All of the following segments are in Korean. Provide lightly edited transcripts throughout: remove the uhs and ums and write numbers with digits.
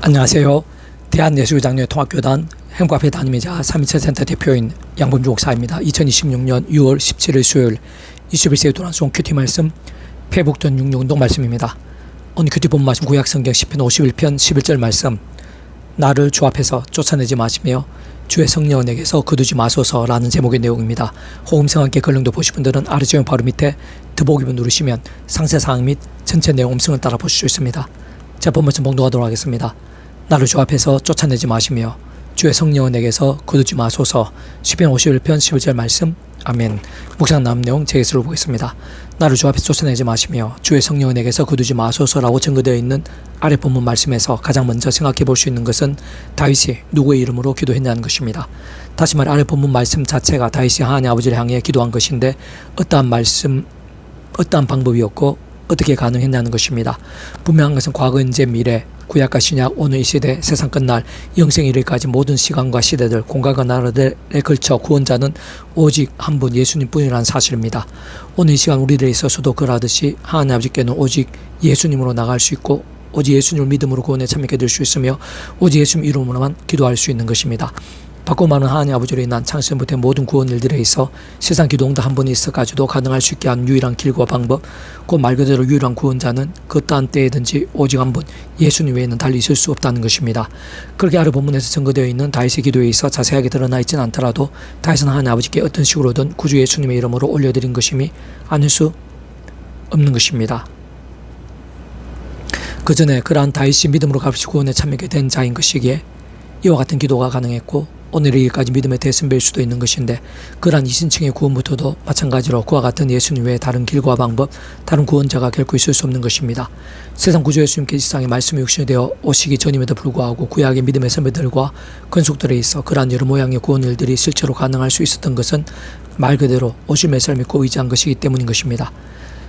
안녕하세요. 대한예수장로회 통합교단 행복앞에 담임이자 327 센터 대표인 양범주 목사입니다. 2026년 6월 17일 수요일 21세기 도란송 큐티 말씀 회복전 66운동 말씀입니다. 오늘 큐티 본 말씀 구약성경 시편 51편 11절 말씀, 나를 주 앞에서 쫓아내지 마시며 주의 성령을 내게서 거두지 마소서라는 제목의 내용입니다. 호음성 함께 걸령도 보실 분들은 아래쪽 바로 밑에 더보기를 누르시면 상세사항 및 전체 내용 음성을 따라 보실 수 있습니다. 자, 본 말씀 봉독하도록 하겠습니다. 나를 주 앞에서 쫓아내지 마시며 주의 성령을 내게서 거두지 마소서. 시편 51편 11절 말씀. 아멘. 묵상 나온 내용 제게서를 보겠습니다. 나를 주 앞에서 쫓아내지 마시며 주의 성령을 내게서 거두지 마소서라고 증거되어 있는 아래 본문 말씀에서 가장 먼저 생각해 볼 수 있는 것은 다윗이 누구의 이름으로 기도했냐는 것입니다. 다시 말해 아래 본문 말씀 자체가 다윗이 하나님 아버지를 향해 기도한 것인데 어떠한 방법이었고 어떻게 가능했냐는 것입니다. 분명한 것은 과거, 현재, 미래, 구약과 신약, 오늘 이 시대, 세상 끝날, 영생 이르기까지 모든 시간과 시대들, 공간과 나라들에 걸쳐 구원자는 오직 한 분 예수님 뿐이라는 사실입니다. 오늘 이 시간 우리들에 있어서도 그러하듯이 하나님 아버지께는 오직 예수님으로 나갈 수 있고 오직 예수님을 믿음으로 구원에 참여하게 될 수 있으며 오직 예수님 이름으로만 기도할 수 있는 것입니다. 바꿔 말하는 하나님 아버지로 인한 창세부터 모든 구원 일들에 있어 세상 기도응답 한 번이 있어가지고 가능할 수 있게 하는 유일한 길과 방법, 그 말 그대로 유일한 구원자는 그 어떠한 때에든지 오직 한 분 예수님 외에는 달리 있을 수 없다는 것입니다. 그렇게 아래 본문에서 증거되어 있는 다윗의 기도에 있어 자세하게 드러나 있지는 않더라도 다윗은 하나님 아버지께 어떤 식으로든 구주 예수님의 이름으로 올려드린 것임이 아닐 수 없는 것입니다. 그 전에 그러한 다윗이 믿음으로 값이 구원에 참여하게 된 자인 것이기에 이와 같은 기도가 가능했고 오늘 이기까지 믿음의 대선배일 수도 있는 것인데 그러한 이신층의 구원부터도 마찬가지로 그와 같은 예수님 외에 다른 길과 방법, 다른 구원자가 결코 있을 수 없는 것입니다. 세상 구주 예수님께서 이 세상에 말씀이 육신이 되어 오시기 전임에도 불구하고 구약의 믿음의 선배들과 건속들에 있어 그러한 여러 모양의 구원 일들이 실제로 가능할 수 있었던 것은 말 그대로 오실 메시아를 믿고 의지한 것이기 때문인 것입니다.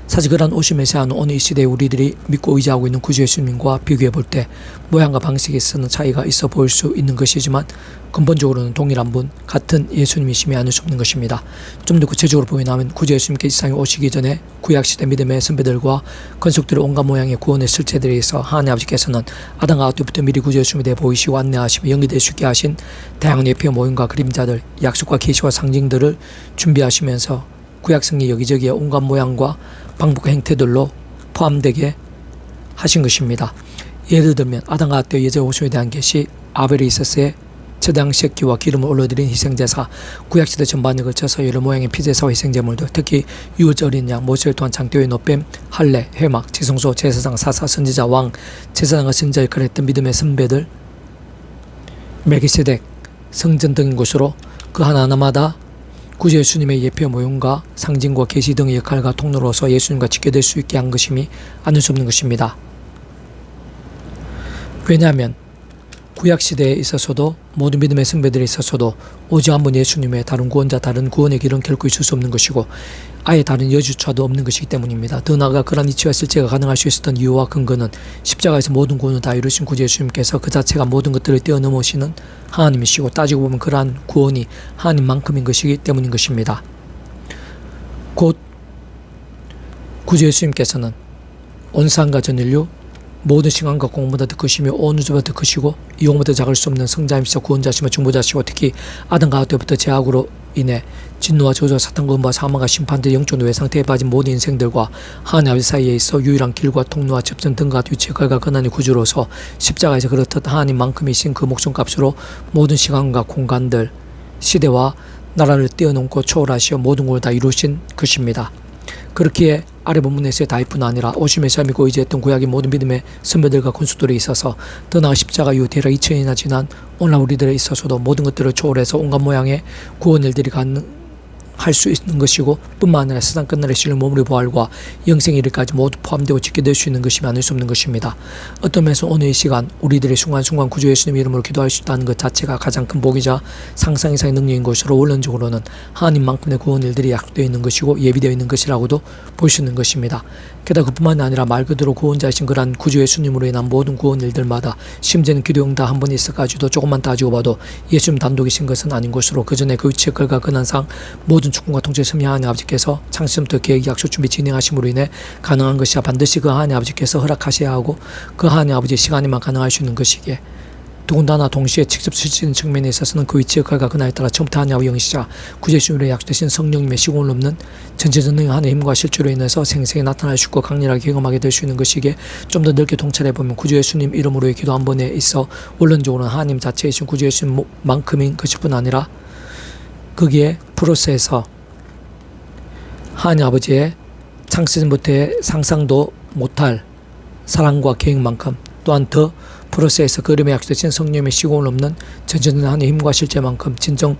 사실 그러한 오실 메시아는 오늘 이 시대에 우리들이 믿고 의지하고 있는 구주 예수님과 비교해 볼 때 모양과 방식에 있어서는 차이가 있어 보일 수 있는 것이지만 근본적으로는 동일한 분, 같은 예수님이심이 아닐 수 없는 것입니다. 좀 더 구체적으로 보이나면 구주 예수님께 이 세상에 오시기 전에 구약시대 믿음의 선배들과 건속들의 온갖 모양의 구원의 실체들에 있어 하나님 아버지께서는 아담과 하와 때부터 미리 구주 예수님에 대해 보이시고 안내하시며 연기될 수 있게 하신 다양한 예표의 모형과 그림자들, 약속과 계시와 상징들을 준비하시면서 구약성의 여기저기에 온갖 모양과 방법과 행태들로 포함되게 하신 것입니다. 예를 들면 아담과 하와 때 여자의 오순에 대한 계시, 아벨이 있었을 제당 새끼와 기름을 올려드린 희생제사, 구약시대 전반에 걸쳐서 여러 모양의 피제사와 희생제물들, 특히 유월절 어린 양, 모세를 통한 장대의 노뱀, 할례, 회막, 지성소, 제사장, 사사, 선지자, 왕, 제사장과 선지자 역할을 했던 믿음의 선배들, 멜기세덱, 성전 등인 곳으로 그 하나하나마다 구주 예수님의 예표 모형과 상징과 계시 등의 역할과 통로로서 예수님과 직결될 수 있게 한 것임이 아닐 수 없는 것입니다. 왜냐하면 구약시대에 있어서도 모든 믿음의 선배들에 있어서도 오직 한 분 예수님의 다른 구원자, 다른 구원의 길은 결코 있을 수 없는 것이고 아예 다른 여주차도 없는 것이기 때문입니다. 더 나아가 그러한 이치와 실제가 가능할 수 있었던 이유와 근거는 십자가에서 모든 구원을 다 이루신 구주 예수님께서 그 자체가 모든 것들을 뛰어넘으시는 하나님이시고 따지고 보면 그러한 구원이 하나님만큼인 것이기 때문인 것입니다. 곧 구주 예수님께서는 온 세상과 전 인류 모든 시간과 공간보다 더 크시며 온 우주보다 더 크시고 이용보다 작을 수 없는 성자이시며 구원자시며 중보자시고 특히 아담과 하와 때부터 죄악으로 인해 진노와 저주와 사탄과 음부와 사망과 심판들 영적 노예 상태에 빠진 모든 인생들과 하나님 아버지 사이에 있어 유일한 길과 통로와 접점 등과 위치의 걸과 근원의 구주로서 십자가에서 그렇듯 하나님만큼이신 그 목숨값으로 모든 시간과 공간들, 시대와 나라를 뛰어넘고 초월하시어 모든 걸 다 이루신 것입니다. 그렇기에 아래 본문에서의 다윗뿐 아니라 오실 메시아 믿고 의지했던 구약의 모든 믿음의 선배들과 건축들에 있어서 더 나아 십자가 이후 대략 2000년이나 지난 오늘날 우리들에 있어서도 모든 것들을 초월해서 온갖 모양의 구원 일들이 할 수 있는 것이고 뿐만 아니라 세상 끝날에 실린 몸으로의 부활과 영생 이르기까지 모두 포함되고 지켜될 수 있는 것이 아닐 수 없는 것입니다. 어떤 면에서 오늘 이 시간 우리들의 순간순간 구주 예수님 이름으로 기도할 수 있다는 것 자체가 가장 큰 복이자 상상 이상의 능력인 것으로 원론적으로는 하나님만큼의 구원 일들이 약속되어 있는 것이고 예비되어 있는 것이라고도 볼 수 있는 것입니다. 게다가 그뿐만 아니라 말 그대로 구원자이신 그러한 구주 예수님으로 인한 모든 구원 일들마다 심지어는 기도 응답 한 번 있어가지고 조금만 따지고 봐도 예수님 단독이신 것은 아닌 것으로 그 전에 그 위치의 걸과 근한상 모든 모든 주권과 통치를 섬유하는 하나님 아버지께서 창세부터 계획, 약속, 준비, 진행하심으로 인해 가능한 것이야 반드시 그 하나님 아버지께서 허락하셔야 하고 그 하나님 아버지의 시간에만 가능할 수 있는 것이기에 더군다나 동시에 직접 실질적인 측면에 있어서는 그 위치의 결과 그날에 따라 처음부터 하나님의 영이시자 구제주님의 약속되신 성령님의 시공을 넘는 전체전능의 하나님의 힘과 실제로 인해서 생생히 나타날 수 있고 강렬하게 경험하게 될 수 있는 것이기에 좀 더 넓게 통찰해보면 구주예수님 이름으로의 기도 한 번에 있어 원론적으로는 하나님 자체이신 구주예수님만큼인 것일뿐 아니라 거기에 프로세에서 하나님 아버지의 창세전부터의 상상도 못할 사랑과 계획만큼 또한 더 프로세에서 그 이름에 약속되신 성령님의 시공을 넘는 전전한 하나님의 힘과 실제만큼 진정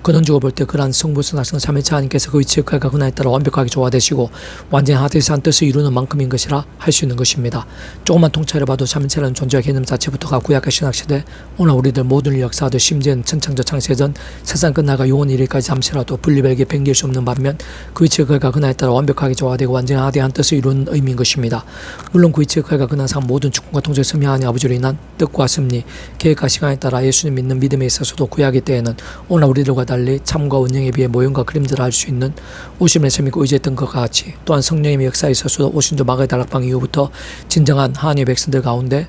근원적으로 볼 때 그러한 성불선하신 삼위일체 하나님께서 그 위치의 결과 그날에 따라 완벽하게 조화되시고 완전히 하나님께서 한 뜻을 이루는 만큼인 것이라 할 수 있는 것입니다. 조금만 통찰해봐도 삼위일체라는 존재와 개념 자체부터가 구약과 신약시대 오늘 우리들 모든 역사들 심지어는 천창조 창세전 세상 끝나가 영원 이르기까지 잠시라도 분리별개 변기일 수 없는 반면 그 위치의 결과 그날에 따라 완벽하게 조화되고 완전히 하나님의 한 뜻을 이루는 의미인 것입니다. 물론 그 위치의 결과 그날상 모든 주권과 통제를 섬유하는 아버지로 인한 뜻과 섭리, 계획과 시간에 따라 예수님 믿는 믿음에 있어서도 구약의 때에는 오늘 우리들과 달리 참과 운영에 비해 모형과 그림들을 할 수 있는 오심을 섬기고 의지했던 것과 같이 또한 성령님의 역사에 있어서도 오신조 마가의 다락방 이후부터 진정한 하나님의 백성들 가운데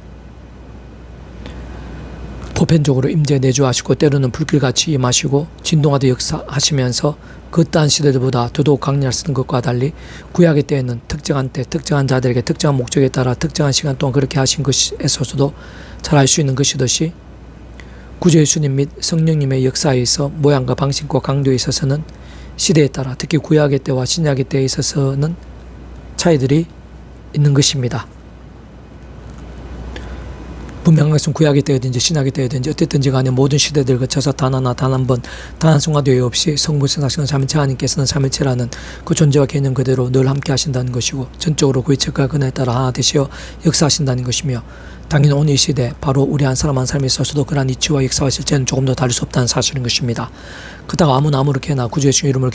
보편적으로 임재 내주하시고 때로는 불길같이 임하시고 진동하듯 역사하시면서 그떠한 시대들보다 더더욱 강렬하신 것과 달리 구약의 때에는 특정한 때 특정한 자들에게 특정한 목적에 따라 특정한 시간 동안 그렇게 하신 것에서도 잘 알 수 있는 것이듯이 구주 예수님 및 성령님의 역사에 있어 모양과 방식과 강도에 있어서는 시대에 따라 특히 구약의 때와 신약의 때에 있어서는 차이들이 있는 것입니다. 분명한 것은 구약의 때든지 신약의 때든지 어쨌든지 간에 모든 시대들을 거쳐서 단 하나 단 한 번 단 한 순간도 예외 없이 성불선하시는 삼위일체 하나님께서는 삼위일체라는 그 존재와 개념 그대로 늘 함께 하신다는 것이고 전적으로 그 위치과 그날에 따라 하나 되시어 역사하신다는 것이며 당연히 오늘 이 시대 바로 우리 한 사람 한 사람에 있어서도 그러한 이치와 역사와 실제는 조금 더 다를 수 없다는 사실인 것입니다. 그렇다고 아무나 아무렇게나 구주 예수님 이름으로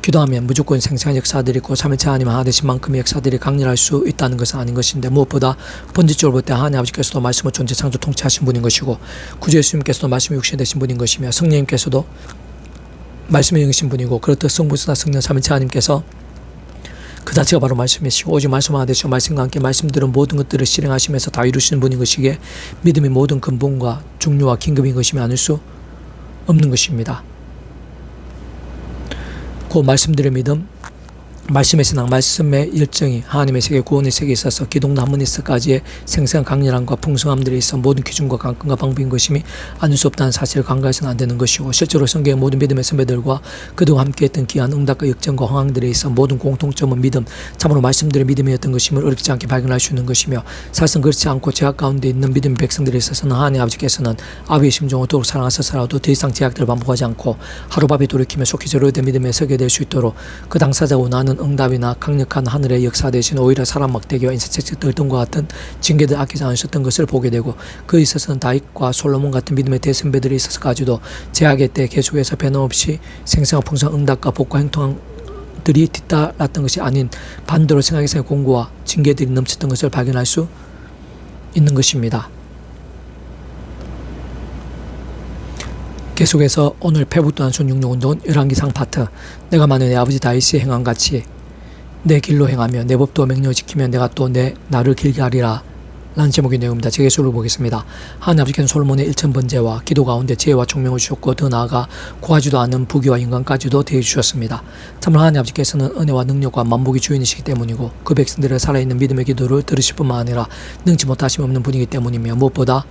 기도하면 무조건 생생한 역사들이 있고 삼위일체 하나님 하나 되신 만큼의 역사들이 강렬할 수 있다는 것은 아닌 것인데 무엇보다 본질적으로 볼 때 하나님 아버지께서도 말씀을 존재 창조 통치하신 분인 것이고 구주 예수님께서도 말씀이 육신이 되신 분인 것이며 성령님께서도 말씀의 영이신 분이고 그렇듯 성부나 성령 삼위일체 하나님께서 그 자체가 바로 말씀이시고 오직 말씀 하나 되시고 말씀과 함께 말씀들은 모든 것들을 실행하시면서 다 이루시는 분인 것이기에 믿음이 모든 근본과 중요와 긴급인 것이며 아닐 수 없는 것입니다. 그 말씀들의 믿음, 말씀의 신앙, 말씀의 열정이 하나님의 세계, 구원의 세계에 있어서 기독도 한문에서까지의 생생한 강렬함과 풍성함들에 있어 모든 기준과 관건과 방법인 것임이 아닐 수 없다는 사실을 간과해서는 안 되는 것이고 실제로 성경의 모든 믿음의 선배들과 그동안 함께했던 귀한 응답과 역전과 황황들에 있어 모든 공통점은 믿음, 참으로 말씀들의 믿음이었던 것임을 어렵지 않게 발견할 수 있는 것이며 사실은 그렇지 않고 제약 가운데 있는 믿음의 백성들에 있어서는 하나님 아버지께서는 아비의 심정을 더욱 사랑하셔서라도 더 이상 제약들을 반복하지 않고 하루밥에 돌이키며 속히 제로된 믿음에 서게 될 수 있도록 그 당사자고 나는 응답이나 강력한 하늘의 역사 대신 오히려 사람 막대기와 인사책적 들통과 같은 징계들 아끼지 않으셨던 것을 보게 되고 그에 있어서는 다윗과 솔로몬 같은 믿음의 대선배들이 있어서까지도 제약의 때 계속해서 변함없이 생생한 풍성한 응답과 복과 행동들이 뒤따랐던 것이 아닌 반대로 생각에서의 공고와 징계들이 넘쳤던 것을 발견할 수 있는 것입니다. 계속해서 오늘 패북도한 순육육운동은 열왕기상 파트 내가 만일 내 아버지 다윗이 행함같이 내 길로 행하며 내 법도 명령을 지키며 내가 또 내 나를 길게 하리라 라는 제목의 내용입니다. 제 예수를 보겠습니다. 하나님 아버지께서는 솔로몬의 1000번제와 기도 가운데 지혜와 총명을 주셨고 더 나아가 구하지도 않은 부귀와 인간까지도 대해주셨습니다. 참으로 하나님 아버지께서는 은혜와 능력과 만복의 주인이시기 때문이고 그 백성들의 살아있는 믿음의 기도를 들으실 뿐만 아니라 능치 못하심 없는 분이기 때문이며 무엇보다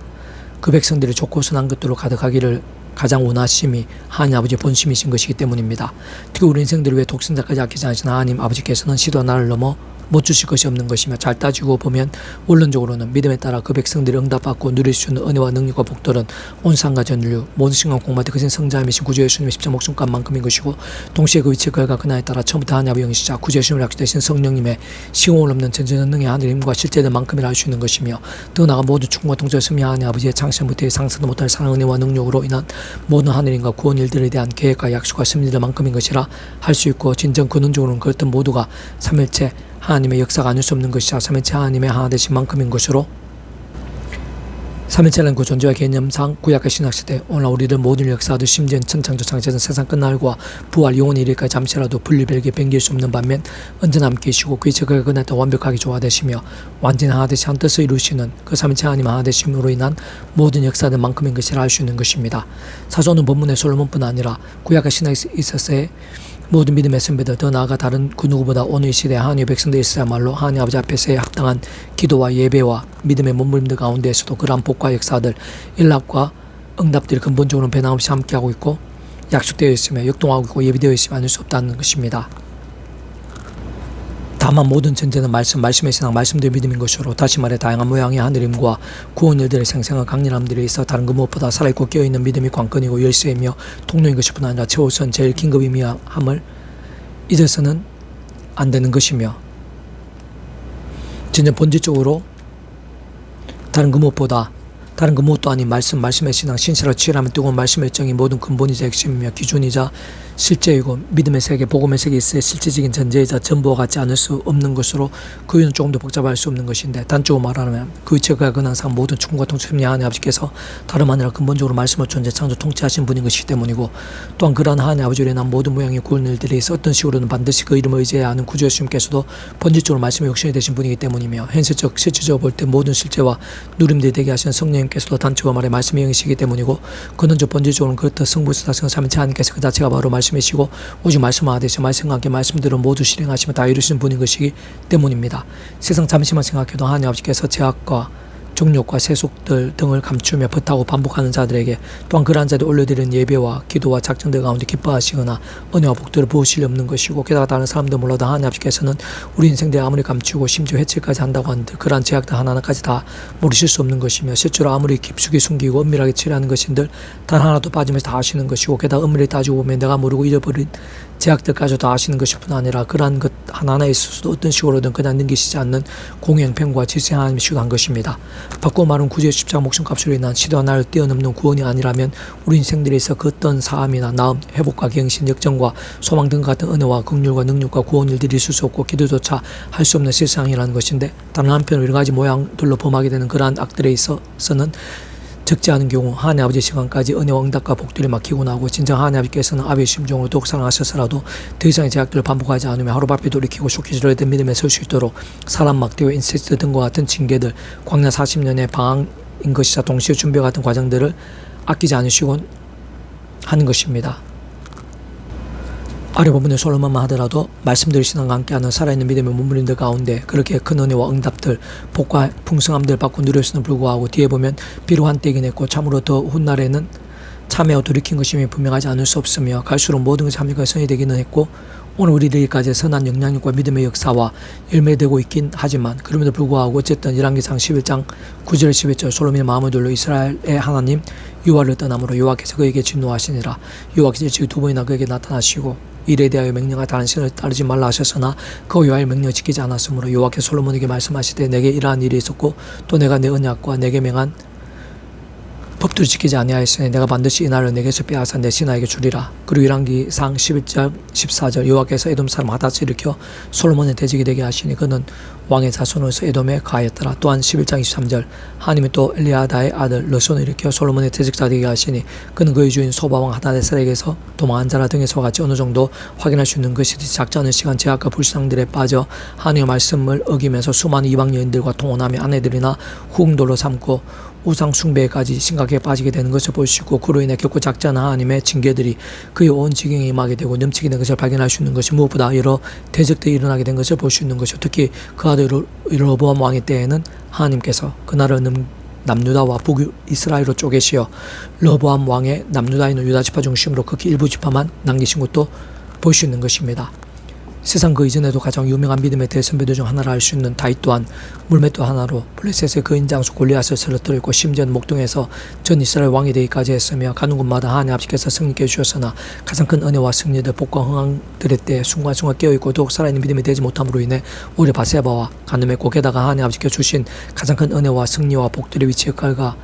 그 백성들이 좋고 선한 것들로 가득하기를 가장 원하심이 하나님 아버지의 본심이신 것이기 때문입니다. 특히 우리 인생들을 위해 독생자까지 아끼지 않으신 하나님 아버지께서는 시도 하나를 넘어 못 주실 것이 없는 것이며 잘 따지고 보면 원론적으로는 믿음에 따라 그 백성들이 응답받고 누릴 수 있는 은혜와 능력과 복들은 온 상과 전류 모든 신과 공마대 그신 성자이신 구주 예수님의 십자 목숨값만큼인 것이고 동시에 그 위치의 결과 그날에 따라 처음부터 하나님의 영이시자 구주 예수님을 약속되신 성령님의 시공을 없는 전전능력의 하늘의 힘과 실제된 만큼이라 할 수 있는 것이며 더 나아가 모든 충고와 통제를 섬유 하나님 아버지의 창세부터의 상상도 못할 사랑 은혜와 능력으로 인한 모든 하늘인과 구원 일들에 대한 계획과 약속과 섭리들 만큼인 것이라 할 수 있고 진정 근원적으로는 그렇던 모두가 삼일체 하나님의 역사가 아닐 수 없는 것이자 삼위일체 하나님의 하나 되신 만큼인 것으로 삼일체는 그 존재와 개념상 구약의 신학시대 오늘 우리들 모든 역사들 심지어 천창조 창세전 세상 끝날과 부활 영원히 이르기까지 잠시라도 분리별개 변길 수 없는 반면 언제나 함께 계시고 그의 적을 그날 때 완벽하게 조화되시며 완전히 하나되시 한 뜻을 이루시는 그 삼일체 하나님 하나되심으로 인한 모든 역사들만큼인 것이라 알 수 있는 것입니다. 사도는 본문의 솔로몬뿐 아니라 구약의 신학에 있어서의 모든 믿음의 선배들 더 나아가 다른 그 누구보다 오늘 이 시대 하나님의 백성들 있어야말로 하나님 아버지 앞에서의 합당한 기도와 예배와 믿음의 몸부림들 가운데에서도 그러한 복과 역사들 일랍과 응답들이 근본적으로 변함없이 함께하고 있고 약속되어 있으며 역동하고 있고 예비되어 있으면 아닐 수 없다는 것입니다. 다만 모든 전제는 말씀의 신앙, 말씀대로 믿음인 것으로 다시 말해 다양한 모양의 하늘임과 구원 일들의 생생한 강렬함들에 있어 다른 그 무엇보다 살아있고 깨어있는 믿음이 관건이고 열쇠이며 통로인 것이 뿐 아니라 최우선 제일 긴급이며 함을 잊어서는 안 되는 것이며 진짜 본질적으로 다른 그 무엇도 아닌 말씀의 신앙, 신실하고 치열하면 뜨거운 말씀의 정이 모든 근본이자 핵심이며 기준이자 실제이고 믿음의 세계, 복음의 세계에 있어야 실제적인 전제이자 전부와 같지 않을 수 없는 것으로 그 이유는 조금 더 복잡할 수 없는 것인데 단적으로 말하면 그 이체가 근항상 모든 충고와 통치심리 하나님 아버지께서 다름 아니라 근본적으로 말씀을 존재 창조 통치하신 분인 것이기 때문이고 또한 그러한 하나님 아버지로 인한 모든 모양의 구원 일들에 있어 어떤 식으로는 반드시 그 이름을 의지해야 하는 구주 예수님께서도 본질적으로 말씀의 욕심이 되신 분이기 때문이며 현실적 실질적으로 볼 때 모든 실제와 누림들이 되게 하신 성령님께서도 단적으로 말해 말씀의 영이시기 때문이고 그는 저 본질적으로는 그렇다 성부스다 성삼위체 하나님께서 그 자체가 바로 말씀이시고 오직 말씀을 하듯이 말씀과 함께 말씀대로 모두 실행하시며 다 이루시는 분인 것이기 때문입니다. 세상 잠시만 생각해도 하나님 아버지께서 제약과 정욕과 세속들 등을 감추며 버타고 반복하는 자들에게 또한 그러한 자들이 올려드리는 예배와 기도와 작정들 가운데 기뻐하시거나 은혜와 복들을 부으실 리 없는 것이고 게다가 다른 사람들 몰라도 하나님 아버지께서는 우리 인생들이 아무리 감추고 심지어 해칠까지 한다고 하는데 그러한 제약들 하나하나까지 다 모르실 수 없는 것이며 실제로 아무리 깊숙이 숨기고 은밀하게 처리하는 것인들 단 하나도 빠지면서 다 아시는 것이고 게다가 은밀히 따지고 보면 내가 모르고 잊어버린 제약들까지 다 아시는 것일 뿐 아니라 그러한 것 하나하나에 있어서도 어떤 식으로든 그냥 넘기시지 않는 공행평과 질서 하나님이 시도한 것입니다. 바꿔 말하면 구주의 십자가 목숨값으로 인한 시도 하나를 뛰어넘는 구원이 아니라면 우리 인생들에 있어 그 어떤 사함이나 나음, 회복과 경신, 역정과 소망 등 같은 은혜와 긍휼과 능력과 구원 일들이 있을 수 없고 기도조차 할 수 없는 세상이라는 것인데 다른 한편으로 여러 가지 모양들로 범하게 되는 그러한 악들에 있어서는 적지 않은 경우 하나님 아버지 시간까지 은혜와 응답과 복들이 막히고 나고 진정 하나님 아버지께서는 아비의 심정으로 더욱 사랑하셔서라도 더 이상의 제약들을 반복하지 않으며 하루바삐 돌이키고 속히지로 된 믿음에 설 수 있도록 사람 막대와 인세스트 등과 같은 징계들 광야 40년의 방황인 것이자 동시에 준비와 같은 과정들을 아끼지 않으시곤 하는 것입니다. 아래 부분의 솔로몬만 하더라도 말씀드린 신앙과 함께하는 살아있는 믿음의 몸부림들 가운데 그렇게 큰 은혜와 응답들, 복과 풍성함들 받고 누렸음에도 불구하고 뒤에 보면 비록 한때이긴 했고 참으로 더 훗날에는 참회하고 돌이킨 것임이 분명하지 않을 수 없으며 갈수록 모든 것이 합리가 선이 되기는 했고 오늘 우리들까지 선한 영향력과 믿음의 역사와 열매되고 있긴 하지만 그럼에도 불구하고 어쨌든 열왕기상 11장 9절 11절 솔로몬의 마음을 돌려 이스라엘의 하나님 여호와를 떠남으로 여호와께서 그에게 진노하시니라. 여호와께서 지금 두 번이나 그에게 나타나시고 일에 대하여 명령하 다른 신을 따르지 말라 하셨으나 그 여호와의 명령을 지키지 않았으므로 여호와께서 솔로몬에게 말씀하시되 내게 이러한 일이 있었고 또 내가 내 언약과 내게 명한 법도를 지키지 아니하였으니 내가 반드시 이 날을 내게서 빼앗아 내 신하에게 주리라. 그리고 열왕기상 11절 14절 여호와께서 에돔 사람 하닷을 일으켜 솔로몬의 대적이 되게 하시니 그는 왕의 자손으로서 에돔에 가하였더라. 또한 11장 23절 하나님이 또 엘리아다의 아들 르손을 일으켜 솔로몬의 대적자 되게 하시니 그는 그의 주인 소바왕 하닷에셀에게서 도망한 자라 등에서 같이 어느 정도 확인할 수 있는 것이지 작지 않은 시간 제약과 불상들에 빠져 하나님의 말씀을 어기면서 수많은 이방 여인들과 통혼하며 아내들이나 후궁돌로 삼고 우상 숭배까지 심각하게 빠지게 되는 것을 볼 수 있고 그로 인해 결코 작지 않은 하나님의 징계들이 그의 온 지경에 임하게 되고 넘치게 된 것을 발견할 수 있는 것이 무엇보다 여러 대적들이 일어나게 된 것을 볼 수 있는 것이고 특히 그 아들 르호보암 왕의 때에는 하나님께서 그 나라를 남유다와 북이스라엘로 쪼개시어 르호보암 왕의 남유다에 있는 유다 지파 중심으로 극히 일부 지파만 남기신 것도 볼 수 있는 것입니다. 세상 그 이전에도 가장 유명한 믿음의 대선배들 중 하나라 할 수 있는 다윗 또한 물맷돌 하나로 블레셋의 그 인장수 골리앗을 쓰러뜨리고 심지어는 목동에서 전 이스라엘 왕이 되기까지 했으며 가는 곳마다 하나님 아버지께서 승리케 해주셨으나 가장 큰 은혜와 승리들 복과 흥황들의 때 순간순간 깨어있고 더욱 살아있는 믿음이 되지 못함으로 인해 오히려 바세바와 간음했고 게다가 하나님 아버지께서 주신 가장 큰 은혜와 승리와 복들의 위치 역할과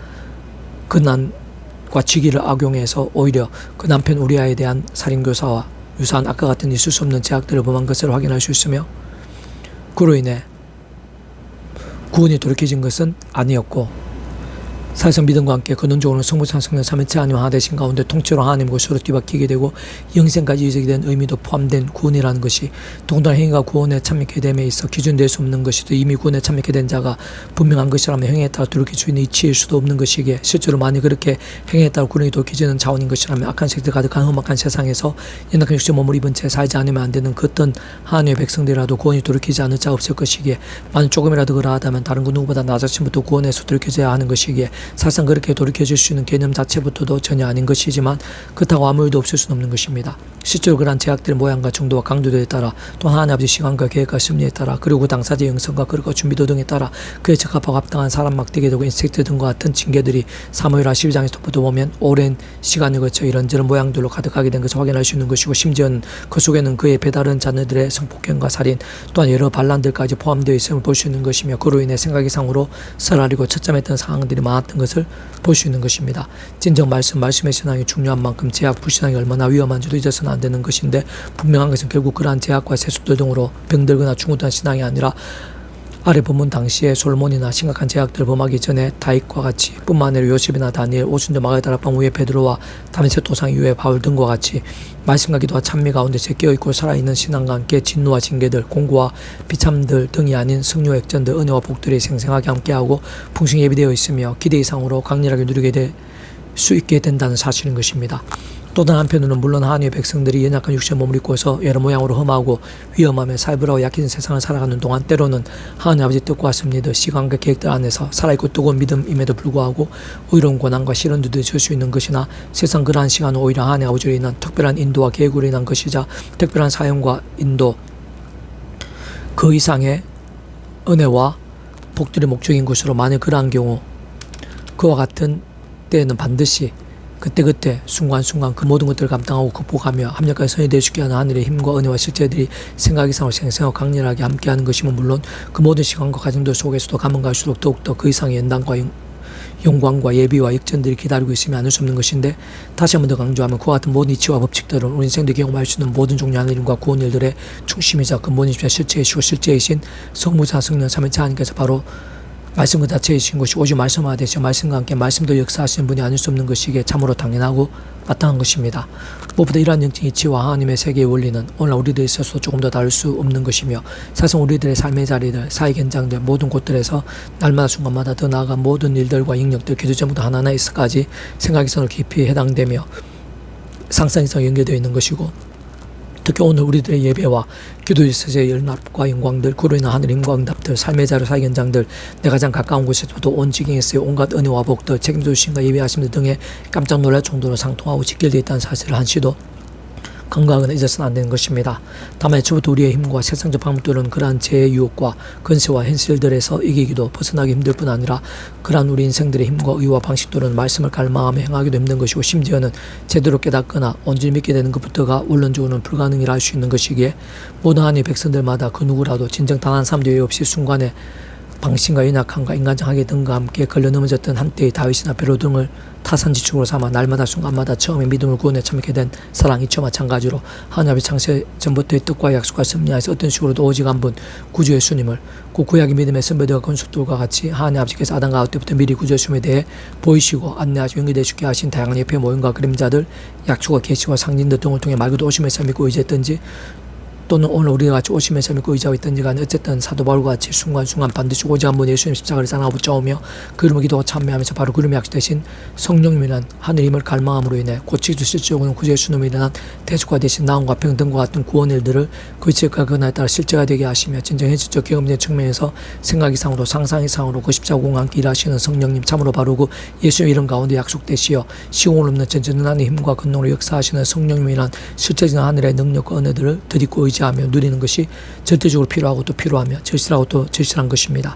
그 난과 직위를 악용해서 오히려 그 남편 우리아에 대한 살인교사와 유사한 악과 같은 있을 수 없는 제약들을 범한 것을 확인할 수 있으며 그로 인해 구원이 돌이켜진 것은 아니었고 사실상 믿음과 함께 근원적으로는 성부상 성령 삼위체 하나님 하나 되신 가운데 통째로 하나님과 서로 뒤바뀌게 되고 영생까지 이적이 된 의미도 포함된 구원이라는 것이 더군다나 행위가 구원에 참여하게 됨에 있어 기준될 수 없는 것이도 이미 구원에 참여하게 된 자가 분명한 것이라면 행위에 따라 돌이킬 수 있는 이치일 수도 없는 것이기에 실제로 만약 그렇게 행위에 따라 구원이 돌이키지는 자원인 것이라면 악한 색들 가득한 험악한 세상에서 연약한 육체 몸을 입은 채 살지 않으면 안 되는 그 어떤 하나님의 백성들이라도 구원이 돌이키지 않을 자 없을 것이기에 만약 조금이라도 그러하다면 다른 그 누구보다 낮아침부터 구원에서 돌이켜져야 하는 것이기에 사실상 그렇게 돌이켜질 수 있는 개념 자체부터도 전혀 아닌 것이지만 그렇다고 아무 일도 없을 수는 없는 것입니다. 실제로 그러한 제약들의 모양과 정도와 강도에 따라 또 하나님 아버지 시간과 계획과 심리에 따라 그리고 그 당사자의 영성과 그릇과 준비도 등에 따라 그에 적합하고 합당한 사람 막되게 되고 인섹트 등과 같은 징계들이 사무엘하 12장에서부터 보면 오랜 시간을 거쳐 이런저런 모양들로 가득하게 된 것을 확인할 수 있는 것이고 심지어는 그 속에는 그의 배다른 자녀들의 성폭행과 살인 또한 여러 반란들까지 포함되어 있음을 볼 수 있는 것이며 그로 인해 생각이상으로 설아리고 처참했던 상황들이 많았던 것을 볼 수 있는 것입니다. 진정 말씀의 신앙이 중요한 만큼 제약 불신앙이 얼마나 위험한지도 잊어서는 안 되는 것인데 분명한 것은 결국 그러한 제약과 세습들 등으로 병들거나 죽었던 신앙이 아니라 아래 본문 당시에 솔몬이나 심각한 제약들을 범하기 전에 다윗과 같이 뿐만 아니라 요셉이나 다니엘, 오순절 마가다락방 위에 베드로와 다메섹 도상 이후에 바울 등과 같이 말씀과 기도와 찬미 가운데 깨어있고 살아있는 신앙과 함께 진노와 징계들, 공고와 비참들 등이 아닌 승료 액전들, 은혜와 복들이 생생하게 함께하고 풍성히 예비되어 있으며 기대 이상으로 강렬하게 누리게 될 수 있게 된다는 사실인 것입니다. 또 다른 한편으로는 물론 하나님의 백성들이 연약한 육체의 몸을 입고서 여러 모양으로 험하고 위험하며 살벌하고 약해진 세상을 살아가는 동안 때로는 하나님 아버지 뜻과 섭리들, 시간과 계획들 안에서 살아있고 뜨거운 믿음임에도 불구하고 의로운 고난과 시련들도 줄 수 있는 것이나 세상 그러한 시간은 오히려 하나님 아버지로 인한 특별한 인도와 계획으로 인한 것이자 특별한 사용과 인도 그 이상의 은혜와 복들의 목적인 것으로 만약 그러한 경우 그와 같은 때에는 반드시 그때그때 순간순간 그 모든 것들을 감당하고 극복하며 합력하여 선이 될 수 있게 하는 하늘의 힘과 은혜와 실제들이 생각 이상으로 생생하고 강렬하게 함께하는 것이면 물론 그 모든 시간과 과정들 속에서도 가면 갈수록 더욱더 그 이상의 연단과 영광과 예비와 역전들이 기다리고 있으면 않을 수 없는 것인데 다시 한 번 더 강조하면 그와 같은 모든 이치와 법칙들은 우리 인생들이 경험할 수 있는 모든 종류의 하늘임과 구원 일들의 중심이자 근본이시며 실제이시고 실제이신 성부사 성령 삼위체 하나님께서 바로 말씀 그 자체이신 것이 오직 말씀화 되시어 말씀과 함께 말씀도 역사하시는 분이 아닐 수 없는 것이기에 참으로 당연하고 마땅한 것입니다. 무엇보다 이러한 영적 이치와 하나님의 세계의 원리는 오늘날 우리들에 있어서 조금 더 다를 수 없는 것이며 사실 우리들의 삶의 자리들, 사회 현장들 모든 곳들에서 날마다 순간마다 더 나아가 모든 일들과 영역들 기초점부터 하나하나에서까지 생각이선으로 깊이 해당되며 상상이성 연결되어 있는 것이고 특히 오늘 우리들의 예배와 기도 있어서의 연합과 영광들, 그로 인한 하늘 힘과 응답들, 삶의 자료 사회 현장들, 내 가장 가까운 곳에서도 온 지경에서의 온갖 은혜와 복들, 책임져 주신과 예배하심들 등에 깜짝 놀랄 정도로 상통하고 직결되어 있다는 사실을 한시도 건강은 잊어서는 안 되는 것입니다. 다만 애초부터 우리의 힘과 세상적 방법들은 그러한 죄의 유혹과 근세와 현실들에서 이기기도 벗어나기 힘들 뿐 아니라 그러한 우리 인생들의 힘과 의와 방식들은 말씀을 갈망하며 행하기도 힘든 것이고 심지어는 제대로 깨닫거나 온전히 믿게 되는 것부터가 원론적으로는 불가능이라 할 수 있는 것이기에 모든 하나님의 백성들마다 그 누구라도 진정 당한 사람들 외 없이 순간에 방심과 연약함과 인간장하게 등과 함께 걸려 넘어졌던 한때의 다윗이나 베로 등을 타산지축으로 삼아 날마다 순간마다 처음에 믿음을 구원에 참게 된 사랑 이처 마찬가지로 하나님의 창세 전부터의 뜻과 약속과 섭리하에서 어떤 식으로도 오직 한 분 구주 예수님을 그 구약의 믿음의 선배들과 건축들과 같이 하나님 아버지께서 아담과 하와 때부터 미리 구주 예수님에 대해 보이시고 안내하시고 연결되시게 하신 다양한 옆의 모임과 그림자들 약속과 계시와 상징들 등을 통해 말 그대로 오심에서 믿고 의지했던지 또는 오늘 우리가 같이 오시면서 믿고 의지하고 있던지 간에 어쨌든 사도 바울과 같이 순간순간 반드시 오직 한 분 예수님 십자가를 사랑하고 붙잡으며 그 이름을 기도하고 참여하면서 바로 그 이름의 약속되신 성령님이란 하늘 힘을 갈망함으로 인해 고치기도 실제로는 구주 예수님이 일어난 대속과 대신 나음과 평등과 같은 구원 일들을 그 위치가 그날에 따라 실제가 되게 하시며 진정 현실적 경험적인 측면에서 생각 이상으로 상상 이상으로 그 십자가와 함께 일하시는 성령님 참으로 바로 그 예수님 이름 가운데 약속되시어 시공을 없는 전전능한 힘과 근능으로 역사하시는 성령님이란 실제적인 하늘의 능력과 은혜들을 드리고 의지하며 누리는 것이 절대적으로 필요하고 또 필요하며 절실하고 또 절실한 것입니다.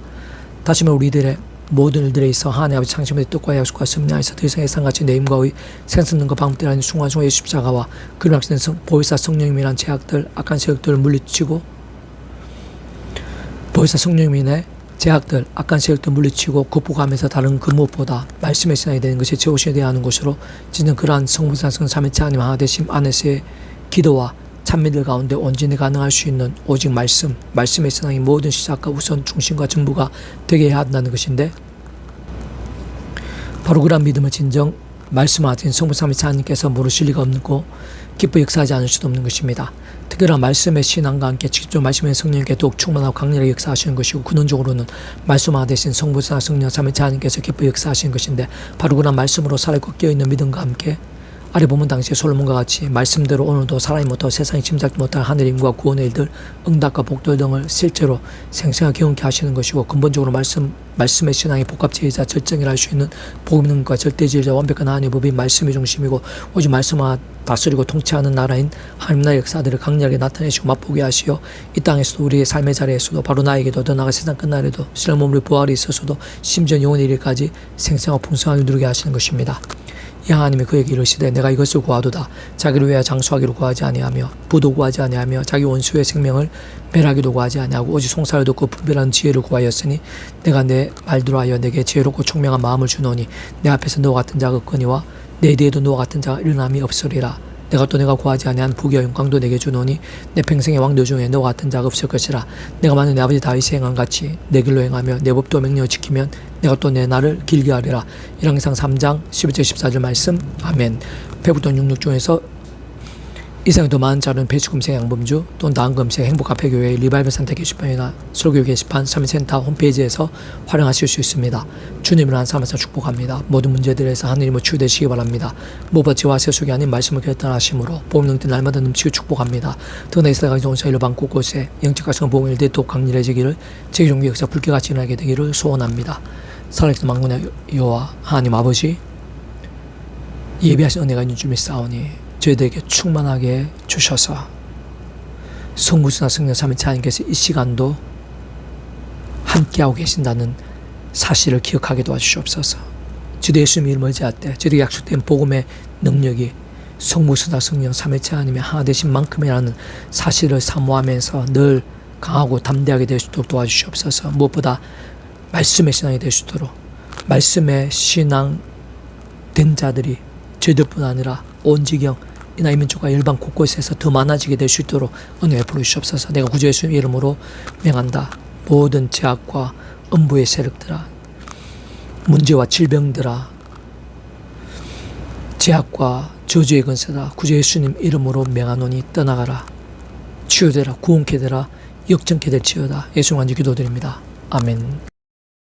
다시 말해 우리들의 모든 일들에 있어 하나님 아버지 창심의 뜻과 약속과 섭리하에서 더 이상 예상같이 내 힘과의 생성능과 방법들 아닌 순간순간의 십자가와 그런 학생 보혜사 성령님이란 제약들 악한 세력들을 물리치고 보혜사 성령님의 제약들 악한 세력들 물리치고 극복하면서 다른 그 무엇보다 말씀의 신앙이 되는 것이 제오신에 대해 하는 것으로 진정 그러한 성부산 성삼위체 하나님 하나 되심 안에서의 기도와 찬미들 가운데 온전히 가능할 수 있는 오직 말씀의 신앙이 모든 시작과 우선 중심과 전부가 되게 해야 한다는 것인데 바로 그런 믿음을 진정 말씀하신 성부 삼위일체 하나님께서 모르실 리가 없고 기뻐 역사하지 않을 수도 없는 것입니다. 특별한 말씀의 신앙과 함께 직접 말씀의 성령께 더욱 충만하고 강렬하게 역사하시는 것이고, 근원적으로는 말씀화 되신 성부사 성령 삼위일체 하나님께서 기뻐 역사하시는 것인데, 바로 그런 말씀으로 살아있고 깨어있는 믿음과 함께 아래 보면 당시에 솔로몬과 같이 말씀대로 오늘도 사람이 못하고 세상이 짐작도 못할 하늘의 힘과 구원의 일들, 응답과 복도 등을 실제로 생생하게 경험케 하시는 것이고, 근본적으로 말씀의 신앙의 복합체이자 절정이라 할 수 있는 복음능과 절대주의자 완벽한 하나님의 법이 말씀의 중심이고, 오직 말씀과 다스리고 통치하는 나라인 하나님 나라의 역사들을 강렬하게 나타내시고 맛보게 하시어 이 땅에서도 우리의 삶의 자리에서도 바로 나에게도 더 나아가 세상 끝날에도 신랑 몸의 부활이 있어서도 심지어 영원의 일까지 생생하고 풍성하게 누리게 하시는 것입니다. 이 하나님이 그에게 이르시되 내가 이것을 구하도다. 자기를 위하여 장수하기로 구하지 아니하며 부도 구하지 아니하며 자기 원수의 생명을 멸하기도 구하지 아니하고 오직 송사를 듣고 분별하는 지혜를 구하였으니 내가 내 말대로 하여 내게 지혜롭고 총명한 마음을 주노니 내 앞에서 너와 같은 자가 없거니와 내 뒤에도 너와 같은 자가 일어남이 없으리라. 내가 구하지 아니한 부귀와 영광도 내게 주노니 내 평생의 왕들 중에 너와 같은 자가 없을 것이라. 내가 만일 내 아버지 다윗이 행한 같이 내 길로 행하며 내 법도 명령을 지키면 내가 또 내 날을 길게 하리라. 열왕기상 3장 11절 14절 말씀. 아멘. 배불던 육육 중에서 이상이 더 많은 자는 배수금세 양범주 또는 나은금세 행복카페교회 리바이벌 산타 게시판이나 설교 게시판 3위센터 홈페이지에서 활용하실 수 있습니다. 주님을 한 삶에서 축복합니다. 모든 문제들에서 하느님을 치유되시기 바랍니다. 무엇보다 지와 세속이 아닌 말씀을 결단하심으로 보험능력 날마다 넘치고 축복합니다. 더나 이스라엘 온사 일반 곳곳에 영적 가정 보험을 더욱 강렬해지기를 제 종교 역사 불쾌같이 일어나게 되기를 소원합니다. 살아계신 만군의 여호와 하나님 아버지, 예비하신 은혜가 있는 줄 믿사오니 저희들에게 충만하게 주셔서 성부나 성령 삼위일체 하나님께서 이 시간도 함께하고 계신다는 사실을 기억하게 도와주시옵소서. 주도 예수님 이름을 제할 때 저희들에게 약속된 복음의 능력이 성부나 성령 삼위일체 하나님의 하나 되신 만큼이라는 사실을 사모하면서 늘 강하고 담대하게 될 수 있도록 도와주시옵소서. 무엇보다 말씀의 신앙이 될 수 있도록, 말씀의 신앙 된 자들이 저희들뿐 아니라 온 지경 이나 이민족과 열방 곳곳에서 더 많아지게 될 수 있도록 은혜 베풀어 주시옵소서. 내가 구주 예수님 이름으로 명한다. 모든 죄악과 음부의 세력들아, 문제와 질병들아, 죄악과 저주의 근세다, 구주 예수님 이름으로 명하노니 떠나가라. 치유되라, 구원케 되라, 역정케 될지어다. 예수 간지 기도드립니다. 아멘.